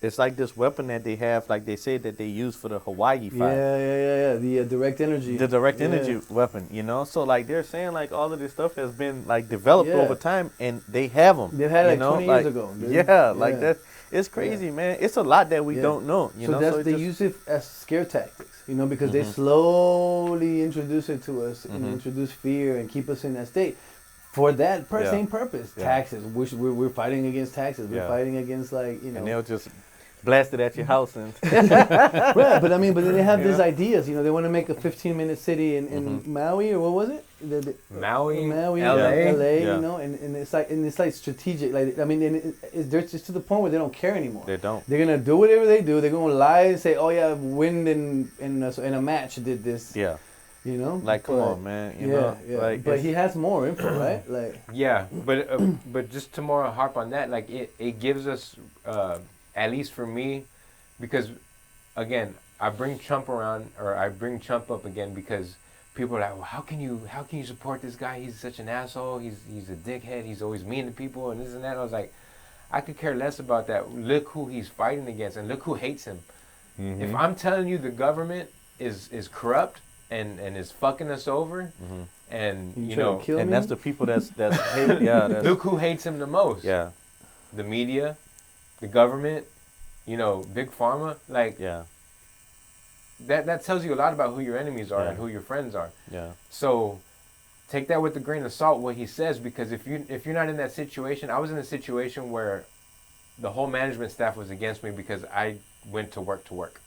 it's like this weapon that they have, like they say that they use for the Hawaii fire. Yeah. The direct energy. The direct energy weapon, you know. So like they're saying like all of this stuff has been like developed over time, and they have them. They've had it like 20 years ago. Dude. Like that. It's crazy, man. It's a lot that we don't know. You know, so they use it as scare tactics, you know, because they slowly introduce it to us and introduce fear and keep us in that state. For that same purpose, taxes. We're fighting against taxes. We're fighting against, like, you know. And they'll just blast it at your house. And right, but I mean, but they have these ideas. You know, they want to make a 15-minute city in Maui, or what was it? Maui, LA. You know, and it's like strategic. Like, I mean, they're just to the point where they don't care anymore. They don't. They're gonna do whatever they do. They're gonna lie and say, "Oh yeah, wind in a match did this." Yeah. You know, like, come on, man. You know, like, but he has more info, right? Like, but just to more harp on that, like it gives us, at least for me, because again, I bring Trump around, or I bring Trump up again because people are like, well, how can you support this guy? He's such an asshole. He's a dickhead. He's always mean to people and this and that. I was like, I could care less about that. Look who he's fighting against, and look who hates him. If I'm telling you the government is corrupt and is fucking us over, and you know, and that's the people that's hate, look who hates him the most. Yeah, the media, the government, you know, big pharma, like that tells you a lot about who your enemies are and who your friends are. Yeah. So take that with a grain of salt what he says, because if you're not in that situation, I was in a situation where the whole management staff was against me because I went to work,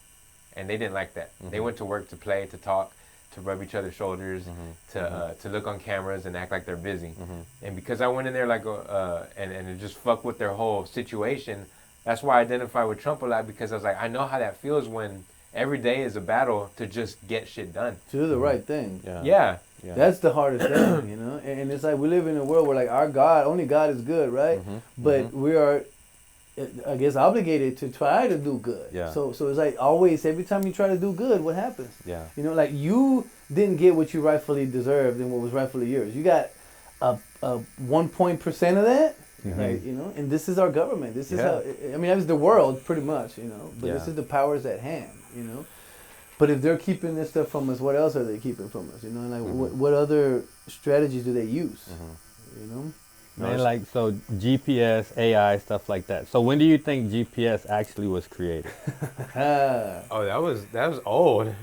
and they didn't like that. They went to work to play, to talk, to rub each other's shoulders, to look on cameras and act like they're busy. And because I went in there like and it just fucked with their whole situation, that's why I identify with Trump a lot, because I was like, I know how that feels when every day is a battle to just get shit done. To do the right thing. Yeah. That's the hardest thing, you know? And it's like we live in a world where, like, our God, only God is good, right? But we are, I guess, obligated to try to do good. Yeah. So it's like always, every time you try to do good, what happens? Yeah. You know, like, you didn't get what you rightfully deserved and what was rightfully yours. You got a 1% of that, right? You know, and this is our government. This is how, I mean, that was the world pretty much, you know, but this is the powers at hand, you know. But if they're keeping this stuff from us, what else are they keeping from us? You know, and like what other strategies do they use? You know. Man, like, so GPS, AI, stuff like that. So when do you think GPS actually was created? Oh, that was old.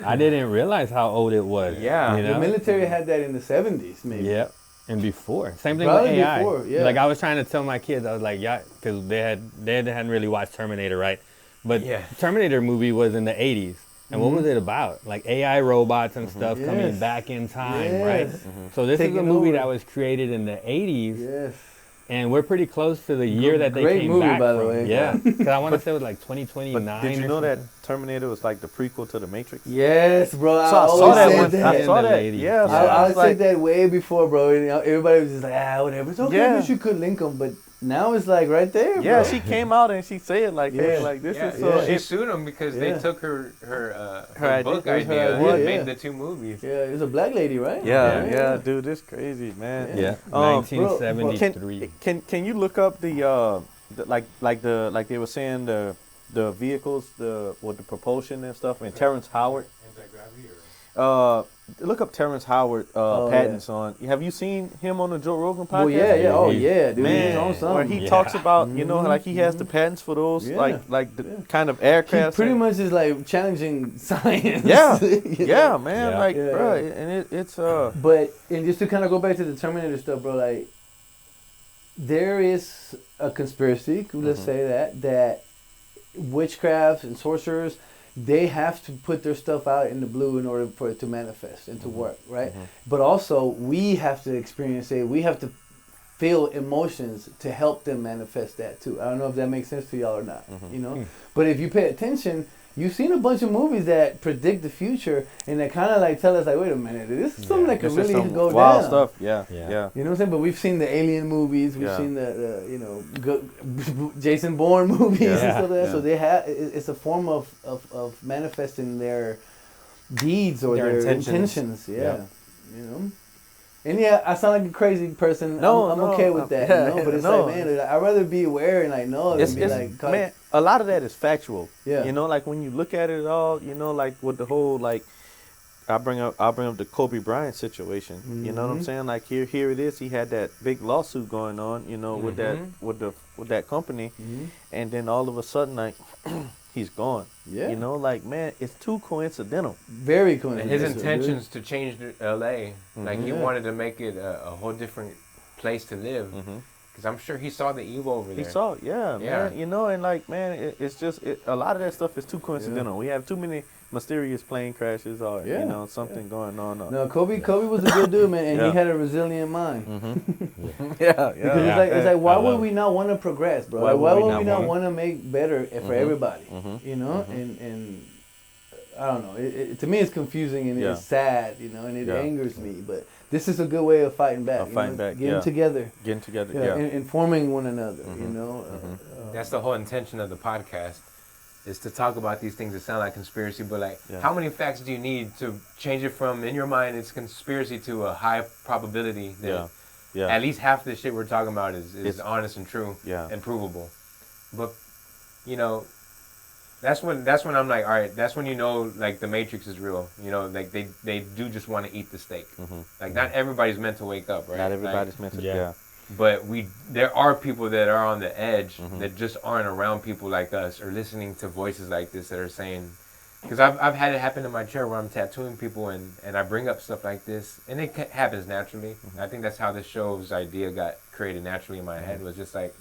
I didn't realize how old it was. Yeah. You know? The military had that in the 70s, maybe. Yep. And before. Same thing Probably with AI. before, yeah. Like, I was trying to tell my kids, I was like, yeah, because they hadn't really watched Terminator, right? But Terminator movie was in the 80s. And what was it about? Like AI robots and stuff coming back in time, right? So this is a movie that was created in the 80s. Yes. And we're pretty close to the year that they came movie, back by the from. way. Yeah. Because I want to say it was like 2029. But did you know that Terminator was like the prequel to The Matrix? Yes, bro. So I saw that one. I saw that. Yeah. I said that way before, bro. You know, everybody was just like, whatever. It's okay. I wish you could link them, but now it's like right there. Yeah, bro. she came out and she said like, hey, like this is so. She sued them because they took her book idea and made the two movies. Yeah, it was a black lady, right? Yeah, dude, this crazy, man. Yeah, 1973. Can you look up the like they were saying the vehicles, the propulsion and stuff, and Terrence Howard. Anti-gravity. Look up Terrence Howard patents on. Have you seen him on the Joe Rogan podcast? Oh yeah. Oh yeah, dude. Man, he's on something. where he talks about, you know, like he has the patents for those, like the kind of aircraft. He pretty much is like challenging science. Yeah, yeah, man. Yeah. Like, bro, and it's But and just to kind of go back to the Terminator stuff, bro. Like, there is a conspiracy. Let's say that witchcraft and sorcerers, they have to put their stuff out in the blue in order for it to manifest and to work, right? But also, we have to experience it. We have to feel emotions to help them manifest that too. I don't know if that makes sense to y'all or not, you know? But if you pay attention, you've seen a bunch of movies that predict the future and that kind of like tell us like, wait a minute, this is something that could really go wild down. Stuff. Yeah. You know what I'm saying? But we've seen the Alien movies, we've seen the Jason Bourne movies and stuff like that. So they have, it's a form of manifesting their deeds or their intentions. You know? And yeah, I sound like a crazy person. No, I'm okay with that, you know. But it's like, man, I'd rather be aware and like know than be like, man, a lot of that is factual. Yeah. You know, like when you look at it all, you know, like with the whole like, I'll bring up the Kobe Bryant situation. Mm-hmm. You know what I'm saying? Like here it is. He had that big lawsuit going on, you know, with that company, and then all of a sudden, like, he's gone. Yeah. You know, like, man, it's too coincidental. Very coincidental. And his intentions to change L.A. Like he wanted to make it a whole different place to live. Because I'm sure he saw the evil over there. He saw it, man. You know, and like, man, it's just a lot of that stuff is too coincidental. Yeah. We have too many mysterious plane crashes or you know something going on. No, Kobe was a good dude, man, and he had a resilient mind. Because it's like why would we not want to progress, bro? Why would we not want to make better for everybody? You know, and I don't know. To me, it's confusing and it's sad, you know, and it angers me. But this is a good way of fighting back. Getting together, and forming one another. You know, that's the whole intention of the podcast. Is to talk about these things that sound like conspiracy, but like, how many facts do you need to change it from, in your mind, it's conspiracy to a high probability that at least half the shit we're talking about is honest and true and provable. But, you know, that's when I'm like, all right, that's when you know, like, the Matrix is real. You know, like, they do just want to eat the steak. Like, not everybody's meant to wake up, right? Not everybody's meant to, But there are people that are on the edge that just aren't around people like us or listening to voices like this that are saying, because I've had it happen in my chair where I'm tattooing people and I bring up stuff like this and it happens naturally. I think that's how this show's idea got created naturally in my head, was just like,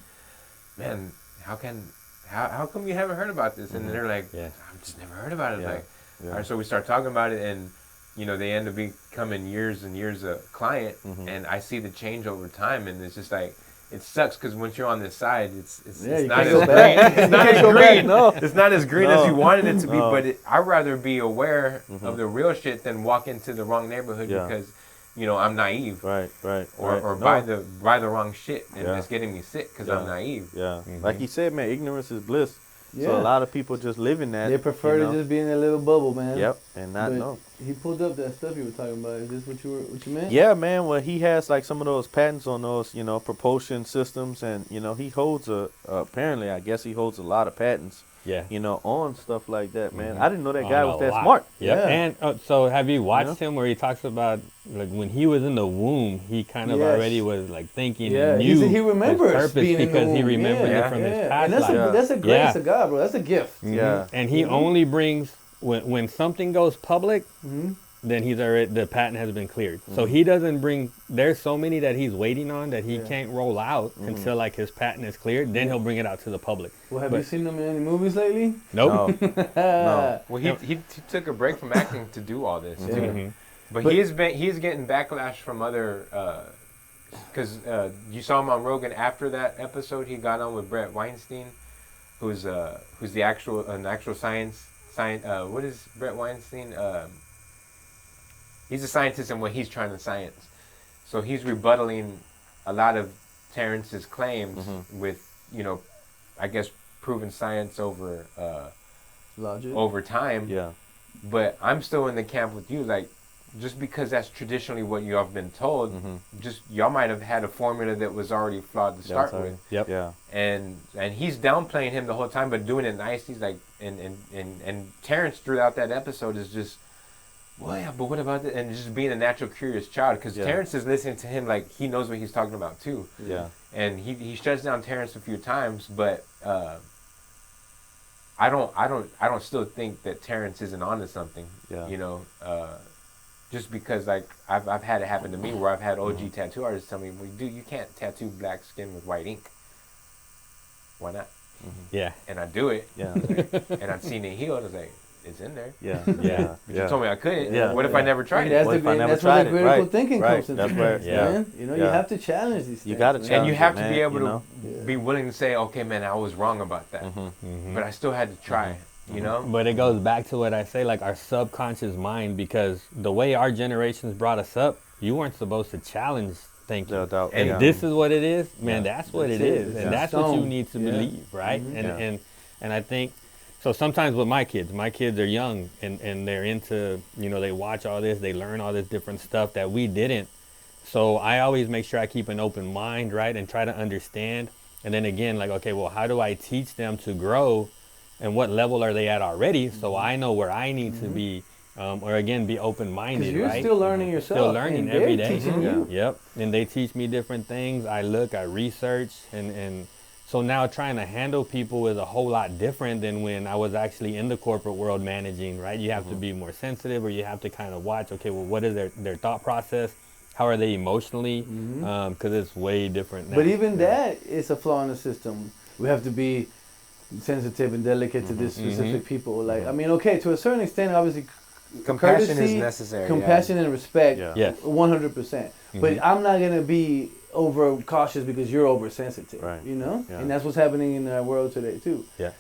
man, how come you haven't heard about this? And they're like, I've just never heard about it. All right, so we start talking about it and you know, they end up becoming years and years a client, and I see the change over time, and it's just like, it sucks because once you're on this side, it's not as green. It's not as green. No. It's not as green as you wanted it to be, but I'd rather be aware of the real shit than walk into the wrong neighborhood because, you know, I'm naive. Or buy the wrong shit, and it's getting me sick because I'm naive. Like you said, man, ignorance is bliss. Yeah. So a lot of people just live in that. They prefer to just be in a little bubble, man. Yep, and not know. He pulled up that stuff you were talking about. Is this what you meant? Yeah, man. Well, he has like some of those patents on those, you know, propulsion systems, and you know, he holds apparently, I guess he holds a lot of patents. Yeah. You know, on stuff like that, man. I didn't know that guy was that smart. Yep. Yeah. And so have you watched him where he talks about, like, when he was in the womb, he kind of already was, like, thinking and knew he remembers his purpose being because in the womb. He remembered it from his past life. And that's a grace of God, bro. That's a gift. Yeah. And he only brings, when something goes public, then the patent has been cleared. So he doesn't bring, there's so many that he's waiting on that he can't roll out until like his patent is cleared. Then he'll bring it out to the public. Well, have you seen him in any movies lately? Nope. No. Well, he took a break from acting to do all this too. But he is getting backlash from other, because you saw him on Rogan after that episode. He got on with Brett Weinstein, who's the actual science. What is Brett Weinstein? He's a scientist in what he's trying to science. So he's rebuttaling a lot of Terrence's claims with, you know, I guess proven science over logic over time. Yeah. But I'm still in the camp with you, like, just because that's traditionally what you have been told, just y'all might have had a formula that was already flawed to start with. Yep. Yeah. And he's downplaying him the whole time, but doing it nice. He's like, and Terrence throughout that episode is just, well, yeah, but what about that? And just being a natural curious child, because Terrence is listening to him like he knows what he's talking about too. Yeah. And he shuts down Terrence a few times, but I don't still think that Terrence isn't onto something. Yeah. You know, just because like I've had it happen to me where I've had OG tattoo artists tell me, well, dude, you can't tattoo black skin with white ink. Why not? Yeah. And I do it. Yeah. And I've seen it healed. I was like, it's in there. Yeah. Yeah. But you told me I couldn't. Yeah. What if I never tried it? That's where the critical thinking comes into where, man. You know, you have to challenge these things. You got to challenge and you have it, to be able to be willing to say, okay, man, I was wrong about that. But I still had to try, you know? But it goes back to what I say, like our subconscious mind, because the way our generations brought us up, you weren't supposed to challenge thinking. No doubt. And this is what it is, man, that's what it is. And that's what you need to believe, right? And I think, so sometimes with my kids are young and they're into, you know, they watch all this, they learn all this different stuff that we didn't. So I always make sure I keep an open mind, right, and try to understand. And then again, like, okay, well, how do I teach them to grow, and what level are they at already, so I know where I need to be, or again, be open-minded, because you're right? still learning yourself. Still learning every day. Teaching you. Yep. And they teach me different things. I look, I research, and so now trying to handle people is a whole lot different than when I was actually in the corporate world managing, right? You have to be more sensitive, or you have to kind of watch, okay, well, what is their thought process? How are they emotionally? Because it's way different now. But even that is a flaw in the system. We have to be sensitive and delicate to this specific people. Like, I mean, okay, to a certain extent, obviously, compassion courtesy, is necessary. Compassion and respect, Yes. 100%. But I'm not gonna be over cautious because you're oversensitive. Right. You know, Yeah. and that's what's happening in our world today too. Yeah.